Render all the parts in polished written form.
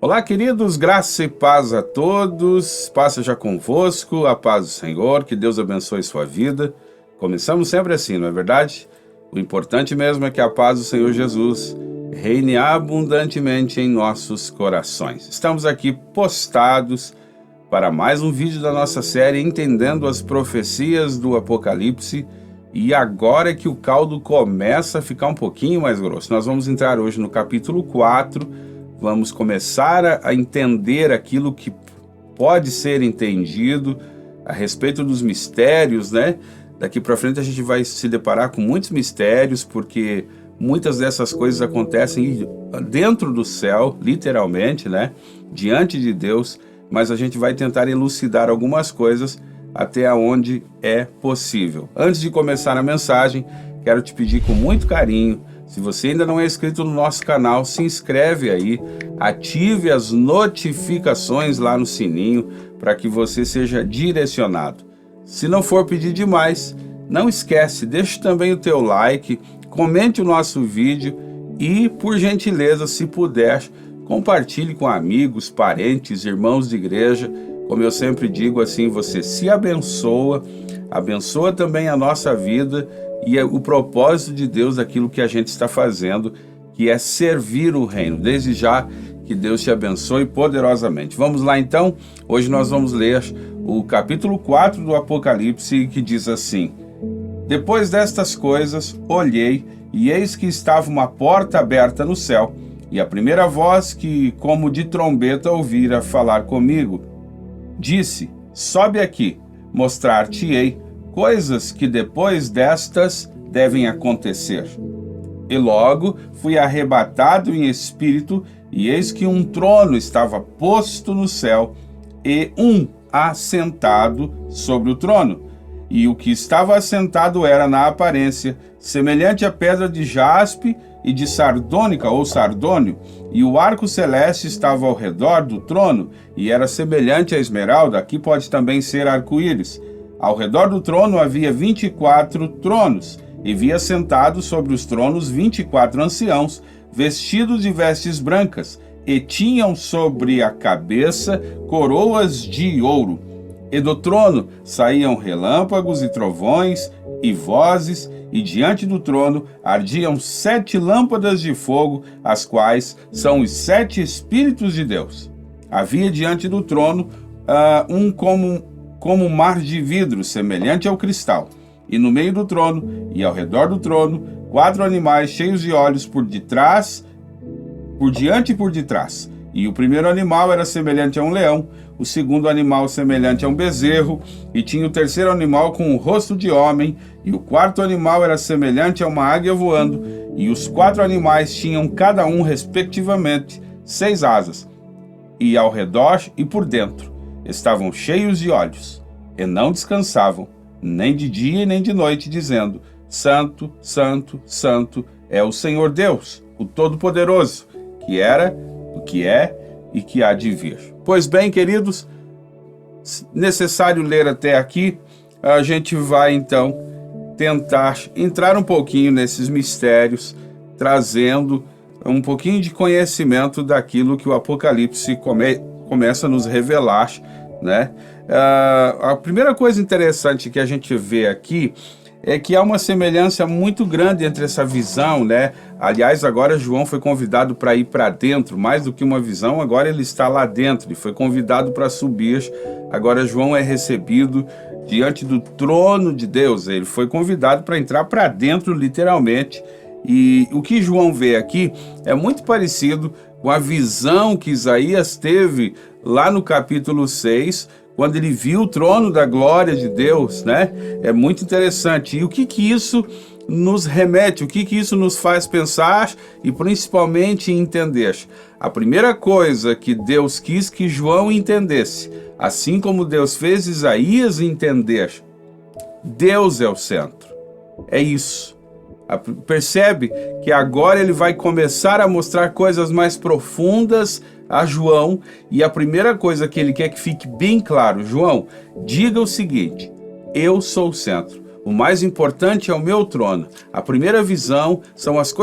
Olá, queridos, graça e paz a todos, paz seja convosco, a paz do Senhor, que Deus abençoe sua vida. Começamos sempre assim, não é verdade? O importante mesmo é que a paz do Senhor Jesus reine abundantemente em nossos corações. Estamos aqui postados para mais um vídeo da nossa série Entendendo as Profecias do Apocalipse, e agora é que o caldo começa a ficar um pouquinho mais grosso. Nós vamos entrar hoje no capítulo 4, vamos começar a entender aquilo que pode ser entendido a respeito dos mistérios, né? Daqui para frente a gente vai se deparar com muitos mistérios, porque muitas dessas coisas acontecem dentro do céu, literalmente, né? Diante de Deus, mas a gente vai tentar elucidar algumas coisas até onde é possível. Antes de começar a mensagem, quero te pedir com muito carinho, se você ainda não é inscrito no nosso canal, se inscreve aí, ative as notificações lá no sininho para que você seja direcionado. Se não for pedir demais, não esquece, deixe também o teu like, comente o nosso vídeo e, por gentileza, se puder, compartilhe com amigos, parentes, irmãos de igreja. Como eu sempre digo, assim você se abençoa, abençoa também a nossa vida e o propósito de Deus daquilo que a gente está fazendo, que é servir o reino. Desde já, que Deus te abençoe poderosamente. Vamos lá então, hoje nós vamos ler o capítulo 4 do Apocalipse, que diz assim: Depois destas coisas, olhei, e eis que estava uma porta aberta no céu, e a primeira voz que, como de trombeta, ouvira falar comigo, disse: Sobe aqui, mostrar-te-ei coisas que depois destas devem acontecer. E logo fui arrebatado em espírito, e eis que um trono estava posto no céu, e um assentado sobre o trono. E o que estava assentado era, na aparência, semelhante a pedra de jaspe e de sardônica ou sardônio, e o arco celeste estava ao redor do trono, e era semelhante a esmeralda, aqui pode também ser arco-íris. Ao redor do trono havia 24 tronos, e via sentados sobre os tronos 24 anciãos, vestidos de vestes brancas, e tinham sobre a cabeça coroas de ouro. E do trono saíam relâmpagos e trovões e vozes, e diante do trono ardiam 7 lâmpadas de fogo, as quais são os 7 Espíritos de Deus. Havia diante do trono como um mar de vidro, semelhante ao cristal, e no meio do trono e ao redor do trono 4 animais cheios de olhos por diante e por detrás. E o primeiro animal era semelhante a um leão, o segundo animal semelhante a um bezerro, e tinha o terceiro animal com o rosto de homem, e o quarto animal era semelhante a uma águia voando, e os 4 animais tinham cada um, respectivamente, 6 asas, e ao redor e por dentro estavam cheios de olhos, e não descansavam, nem de dia e nem de noite, dizendo: Santo, Santo, Santo é o Senhor Deus, o Todo-Poderoso, que era, o que é e que há de vir. Pois bem, queridos, necessário ler até aqui, a gente vai então tentar entrar um pouquinho nesses mistérios, trazendo um pouquinho de conhecimento daquilo que o Apocalipse começa a nos revelar, né? A primeira coisa interessante que a gente vê aqui é que há uma semelhança muito grande entre essa visão, né? Aliás, agora João foi convidado para ir para dentro, mais do que uma visão, agora ele está lá dentro, ele foi convidado para subir, agora João é recebido diante do trono de Deus, ele foi convidado para entrar para dentro, literalmente, e o que João vê aqui é muito parecido com a visão que Isaías teve lá no capítulo 6, quando ele viu o trono da glória de Deus, né? É muito interessante. E o que isso nos remete, o que isso nos faz pensar e principalmente entender? A primeira coisa que Deus quis que João entendesse, assim como Deus fez Isaías entender, Deus é o centro. É isso. Percebe que agora ele vai começar a mostrar coisas mais profundas a João, e a primeira coisa que ele quer que fique bem claro: João, diga o seguinte: eu sou o centro. O mais importante é o meu trono. A primeira visão são as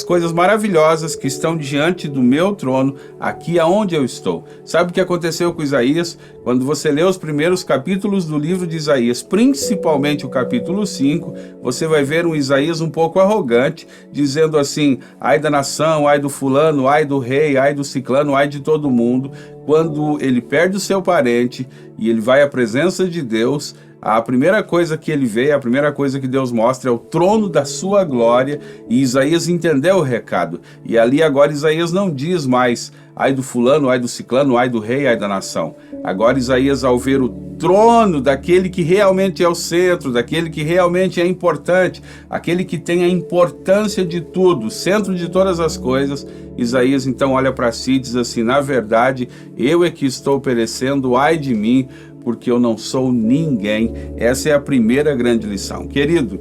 coisas maravilhosas que estão diante do meu trono, aqui aonde eu estou. Sabe o que aconteceu com Isaías? Quando você lê os primeiros capítulos do livro de Isaías, principalmente o capítulo 5, você vai ver um Isaías um pouco arrogante, dizendo assim: ai da nação, ai do fulano, ai do rei, ai do ciclano, ai de todo mundo. Quando ele perde o seu parente e ele vai à presença de Deus, a primeira coisa que ele vê, a primeira coisa que Deus mostra é o trono da sua glória, e Isaías entendeu o recado. E ali agora Isaías não diz mais ai do fulano, ai do ciclano, ai do rei, ai da nação. Agora Isaías, ao ver o trono daquele que realmente é o centro, daquele que realmente é importante, aquele que tem a importância de tudo, o centro de todas as coisas, Isaías então olha para si e diz assim: na verdade, eu é que estou perecendo, ai de mim, porque eu não sou ninguém. Essa é a primeira grande lição. Querido,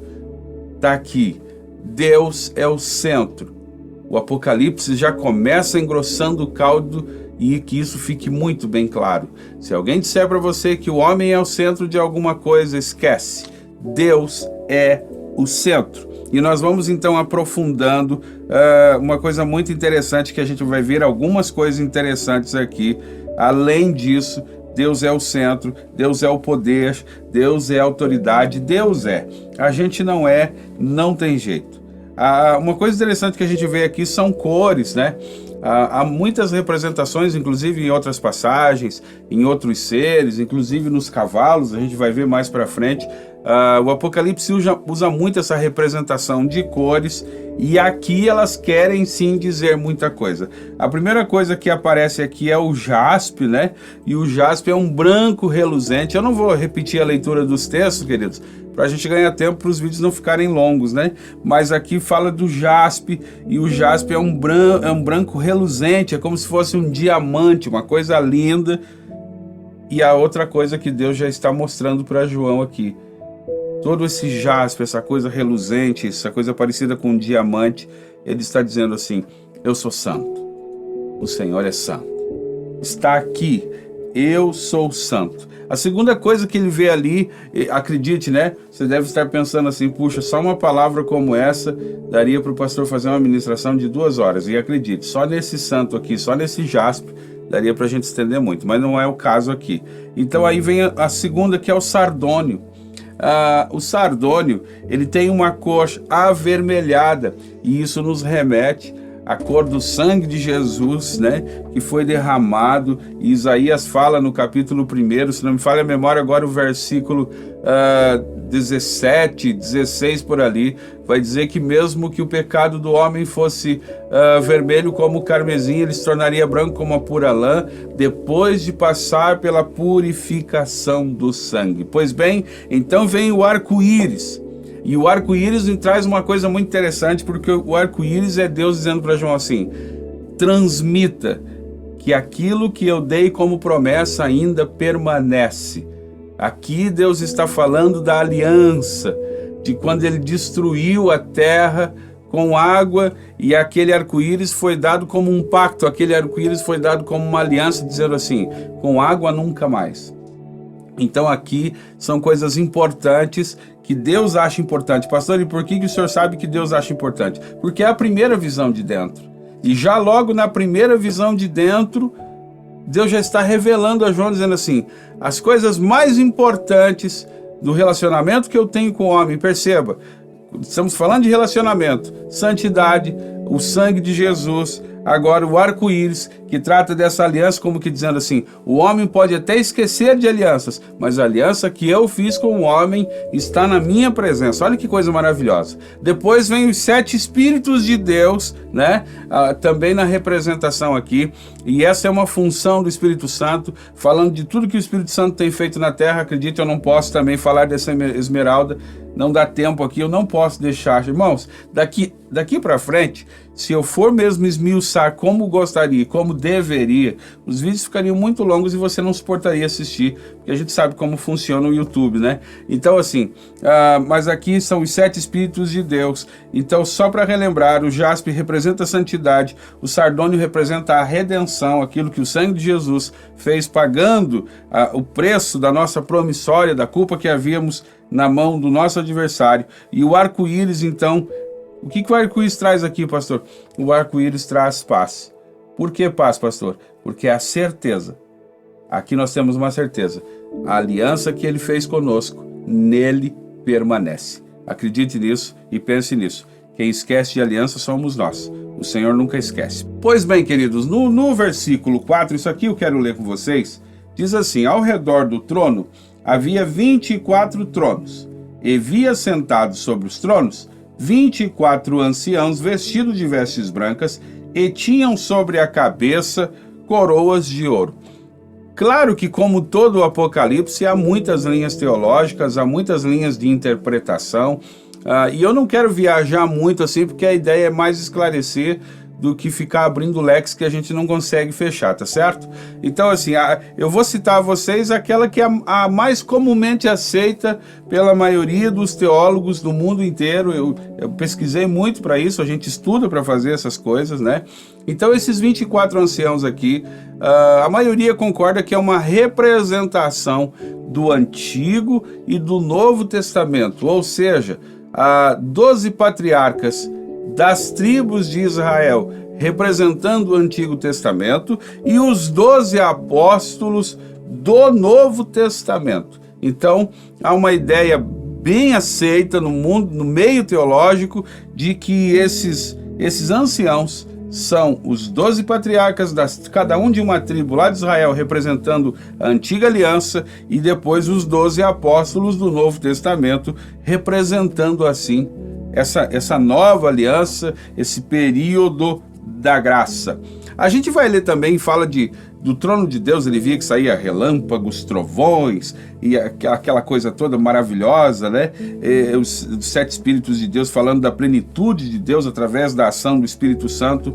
está aqui. Deus é o centro. O Apocalipse já começa engrossando o caldo, e que isso fique muito bem claro. Se alguém disser para você que o homem é o centro de alguma coisa, esquece. Deus é o centro. E nós vamos então aprofundando uma coisa muito interessante, que a gente vai ver algumas coisas interessantes aqui. Além disso, Deus é o centro, Deus é o poder, Deus é a autoridade, Deus é. A gente não é, não tem jeito. Uma coisa interessante que a gente vê aqui são cores, né? Há muitas representações, inclusive em outras passagens, em outros seres, inclusive nos cavalos, a gente vai ver mais para frente. O Apocalipse usa muito essa representação de cores, e aqui elas querem sim dizer muita coisa. A primeira coisa que aparece aqui é o jaspe, né? E o jaspe é um branco reluzente. Eu não vou repetir a leitura dos textos, queridos, para a gente ganhar tempo, para os vídeos não ficarem longos, né? Mas aqui fala do jaspe, e o jaspe é um branco reluzente, é como se fosse um diamante, uma coisa linda. E a outra coisa que Deus já está mostrando para João aqui, todo esse jaspe, essa coisa reluzente, essa coisa parecida com um diamante, ele está dizendo assim: eu sou santo, o Senhor é santo, está aqui, eu sou santo. A segunda coisa que ele vê ali, acredite, né? Você deve estar pensando assim: puxa, só uma palavra como essa daria para o pastor fazer uma ministração de 2 horas. E acredite, só nesse santo aqui, só nesse jaspe, daria para a gente estender muito, mas não é o caso aqui. Então aí vem a segunda, que é o sardônio. O sardônio, ele tem uma cor avermelhada, e isso nos remete à cor do sangue de Jesus, né, que foi derramado. E Isaías fala no capítulo 1, se não me falha a memória agora, o versículo 17, 16 por ali, vai dizer que mesmo que o pecado do homem fosse vermelho como o carmesim, ele se tornaria branco como a pura lã, depois de passar pela purificação do sangue. Pois bem, então vem o arco-íris. E o arco-íris nos traz uma coisa muito interessante, porque o arco-íris é Deus dizendo para João assim: transmita que aquilo que eu dei como promessa ainda permanece. Aqui Deus está falando da aliança, de quando ele destruiu a terra com água, e aquele arco-íris foi dado como um pacto, aquele arco-íris foi dado como uma aliança, dizendo assim: com água nunca mais. Então aqui são coisas importantes que Deus acha importante. Pastor, e por que o senhor sabe que Deus acha importante? Porque é a primeira visão de dentro. E já logo na primeira visão de dentro, Deus já está revelando a João, dizendo assim: as coisas mais importantes do relacionamento que eu tenho com o homem, perceba, estamos falando de relacionamento, santidade, o sangue de Jesus, agora o arco-íris, que trata dessa aliança, como que dizendo assim: o homem pode até esquecer de alianças, mas a aliança que eu fiz com o homem está na minha presença. Olha que coisa maravilhosa. Depois vem os 7 Espíritos de Deus, né? Também na representação aqui, e essa é uma função do Espírito Santo, falando de tudo que o Espírito Santo tem feito na terra. Acredite, eu não posso também falar dessa esmeralda, não dá tempo aqui, eu não posso deixar. Irmãos, daqui para frente, se eu for mesmo esmiuçar como gostaria, como deveria, os vídeos ficariam muito longos e você não suportaria assistir, porque a gente sabe como funciona o YouTube, né? Então assim, mas aqui são os 7 Espíritos de Deus. Então só para relembrar, o jaspe representa a santidade, o sardônio representa a redenção, aquilo que o sangue de Jesus fez pagando o preço da nossa promissória, da culpa que havíamos na mão do nosso adversário. E o arco-íris, então, o que o arco-íris traz aqui, pastor? O arco-íris traz paz. Por que paz, pastor? Porque é a certeza. Aqui nós temos uma certeza. A aliança que ele fez conosco, nele permanece. Acredite nisso e pense nisso. Quem esquece de aliança somos nós. O Senhor nunca esquece. Pois bem, queridos, no versículo 4, isso aqui eu quero ler com vocês, diz assim: ao redor do trono havia 24 tronos, e via sentados sobre os tronos 24 anciãos vestidos de vestes brancas, e tinham sobre a cabeça coroas de ouro. Claro que, como todo o Apocalipse, há muitas linhas teológicas, há muitas linhas de interpretação, e eu não quero viajar muito assim, porque a ideia é mais esclarecer do que ficar abrindo leques que a gente não consegue fechar, tá certo? Então, assim, eu vou citar a vocês aquela que é a mais comumente aceita pela maioria dos teólogos do mundo inteiro. Eu pesquisei muito para isso, a gente estuda para fazer essas coisas, né? Então, esses 24 anciãos aqui, a maioria concorda que é uma representação do Antigo e do Novo Testamento, ou seja, 12 patriarcas das tribos de Israel, representando o Antigo Testamento, e os 12 apóstolos do Novo Testamento. Então, há uma ideia bem aceita no mundo, no meio teológico, de que esses anciãos são os 12 patriarcas, cada um de uma tribo lá de Israel, representando a antiga aliança, e depois os 12 apóstolos do Novo Testamento, representando assim essa nova aliança, esse período da graça. A gente vai ler também, fala do trono de Deus, ele via que saía relâmpagos, trovões, e aquela coisa toda maravilhosa, né? Os 7 Espíritos de Deus falando da plenitude de Deus através da ação do Espírito Santo.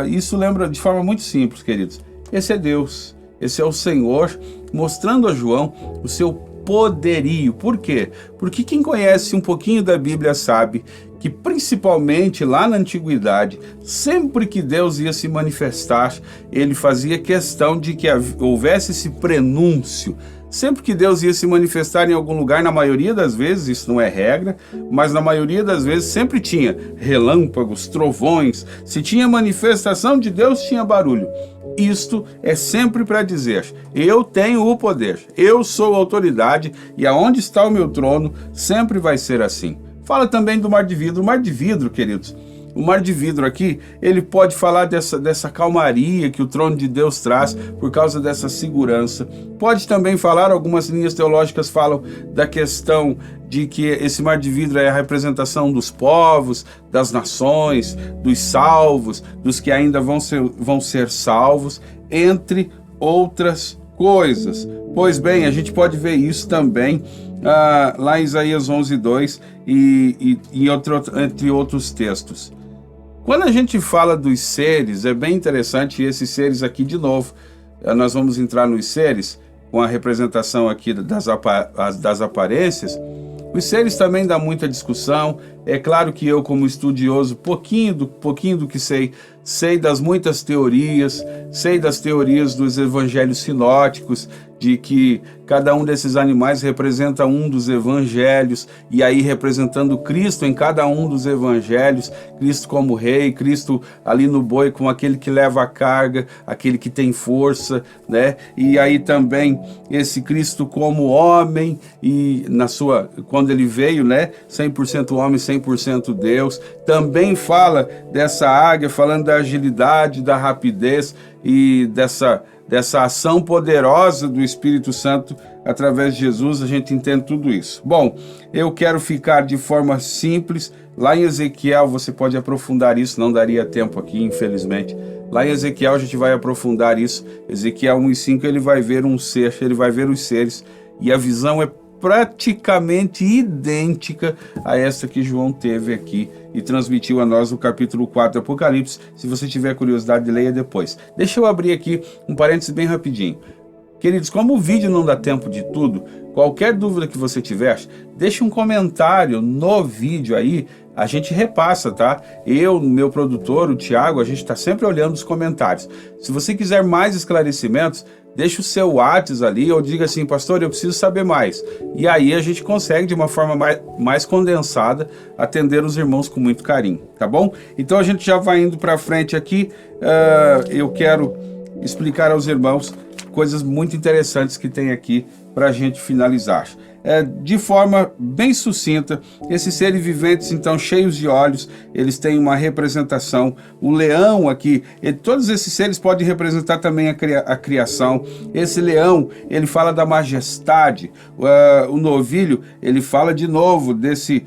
Isso lembra de forma muito simples, queridos. Esse é Deus, esse é o Senhor, mostrando a João o seu poderio. Por quê? Porque quem conhece um pouquinho da Bíblia sabe que, principalmente lá na antiguidade, sempre que Deus ia se manifestar, ele fazia questão de que houvesse esse prenúncio. Sempre que Deus ia se manifestar em algum lugar, na maioria das vezes, isso não é regra, mas na maioria das vezes sempre tinha relâmpagos, trovões. Se tinha manifestação de Deus, tinha barulho. Isto é sempre para dizer: eu tenho o poder, eu sou a autoridade, e aonde está o meu trono sempre vai ser assim. Fala também do mar de vidro. O mar de vidro, queridos, o mar de vidro aqui, ele pode falar dessa calmaria que o trono de Deus traz por causa dessa segurança. Pode também falar, algumas linhas teológicas falam da questão de que esse mar de vidro é a representação dos povos, das nações, dos salvos, dos que ainda vão ser salvos, entre outras coisas. Pois bem, a gente pode ver isso também lá em Isaías 11:2 e entre outros textos. Quando a gente fala dos seres, é bem interessante, e esses seres aqui, de novo, nós vamos entrar nos seres, com a representação aqui das aparências. Os seres também dá muita discussão. É claro que eu, como estudioso, pouquinho do que sei das muitas teorias, sei das teorias dos evangelhos sinóticos, de que cada um desses animais representa um dos evangelhos, e aí representando Cristo em cada um dos evangelhos, Cristo como rei, Cristo ali no boi como aquele que leva a carga, aquele que tem força, né? E aí também esse Cristo como homem, e quando ele veio, né, 100% homem, 100% Deus. Também fala dessa águia, falando da agilidade, da rapidez e dessa ação poderosa do Espírito Santo através de Jesus. A gente entende tudo isso. Bom, eu quero ficar de forma simples. Lá em Ezequiel você pode aprofundar isso, não daria tempo aqui, infelizmente. Lá em Ezequiel a gente vai aprofundar isso. Ezequiel 1:5, ele vai ver um ser, ele vai ver os seres, e a visão é praticamente idêntica a essa que João teve aqui e transmitiu a nós no capítulo 4 do Apocalipse. Se você tiver curiosidade, leia depois. Deixa eu abrir aqui um parênteses bem rapidinho. Queridos, como o vídeo não dá tempo de tudo, qualquer dúvida que você tiver, deixe um comentário no vídeo aí, a gente repassa, tá? Eu, meu produtor, o Thiago, a gente está sempre olhando os comentários. Se você quiser mais esclarecimentos, deixa o seu WhatsApp ali ou diga assim, pastor, eu preciso saber mais. E aí a gente consegue, de uma forma mais condensada, atender os irmãos com muito carinho, tá bom? Então a gente já vai indo para frente aqui. Eu quero explicar aos irmãos coisas muito interessantes que tem aqui para a gente finalizar. De forma bem sucinta, esses seres viventes, então, cheios de olhos, eles têm uma representação. O leão aqui, todos esses seres podem representar também a criação. Esse leão, ele fala da majestade. O novilho, ele fala de novo desse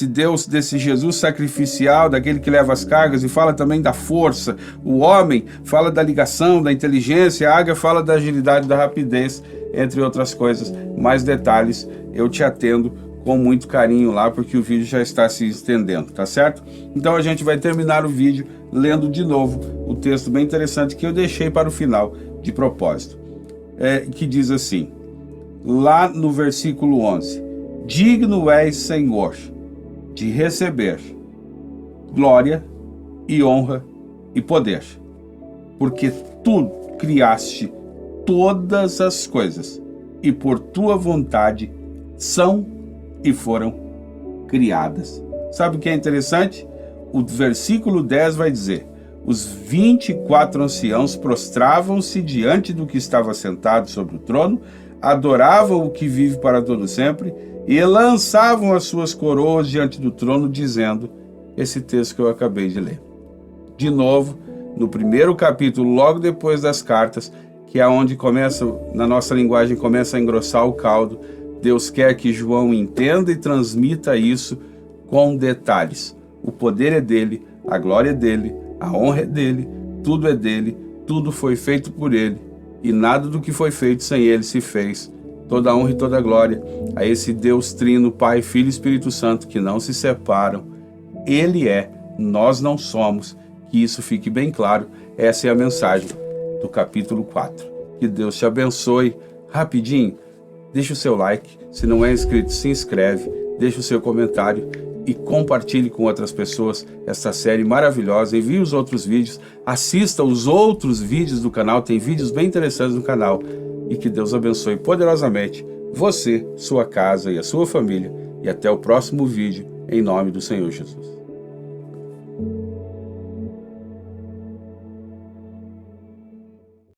Deus, desse Jesus sacrificial, daquele que leva as cargas, e fala também da força. O homem fala da ligação, da inteligência. A águia fala da agilidade, da rapidez, entre outras coisas. Mais detalhes eu te atendo com muito carinho lá, porque o vídeo já está se estendendo, tá certo? Então a gente vai terminar o vídeo lendo de novo o texto bem interessante que eu deixei para o final de propósito, que diz assim, lá no versículo 11, digno és, Senhor, de receber glória e honra e poder, porque tu criaste todas as coisas e por tua vontade são e foram criadas. Sabe o que é interessante? O versículo 10 vai dizer, os 24 anciãos prostravam-se diante do que estava sentado sobre o trono, adoravam o que vive para todo sempre e lançavam as suas coroas diante do trono, dizendo esse texto que eu acabei de ler. De novo, no primeiro capítulo, logo depois das cartas, que é onde começa, na nossa linguagem, começa a engrossar o caldo, Deus quer que João entenda e transmita isso com detalhes. O poder é dele, a glória é dele, a honra é dele, tudo foi feito por ele, e nada do que foi feito sem ele se fez. Toda a honra e toda a glória a esse Deus trino, Pai, Filho e Espírito Santo, que não se separam. Ele é, nós não somos. Que isso fique bem claro. Essa é a mensagem do capítulo 4. Que Deus te abençoe. Rapidinho, deixa o seu like. Se não é inscrito, se inscreve. Deixa o seu comentário e compartilhe com outras pessoas esta série maravilhosa. Envie os outros vídeos. Assista os outros vídeos do canal. Tem vídeos bem interessantes no canal. E que Deus abençoe poderosamente você, sua casa e a sua família. E até o próximo vídeo, em nome do Senhor Jesus.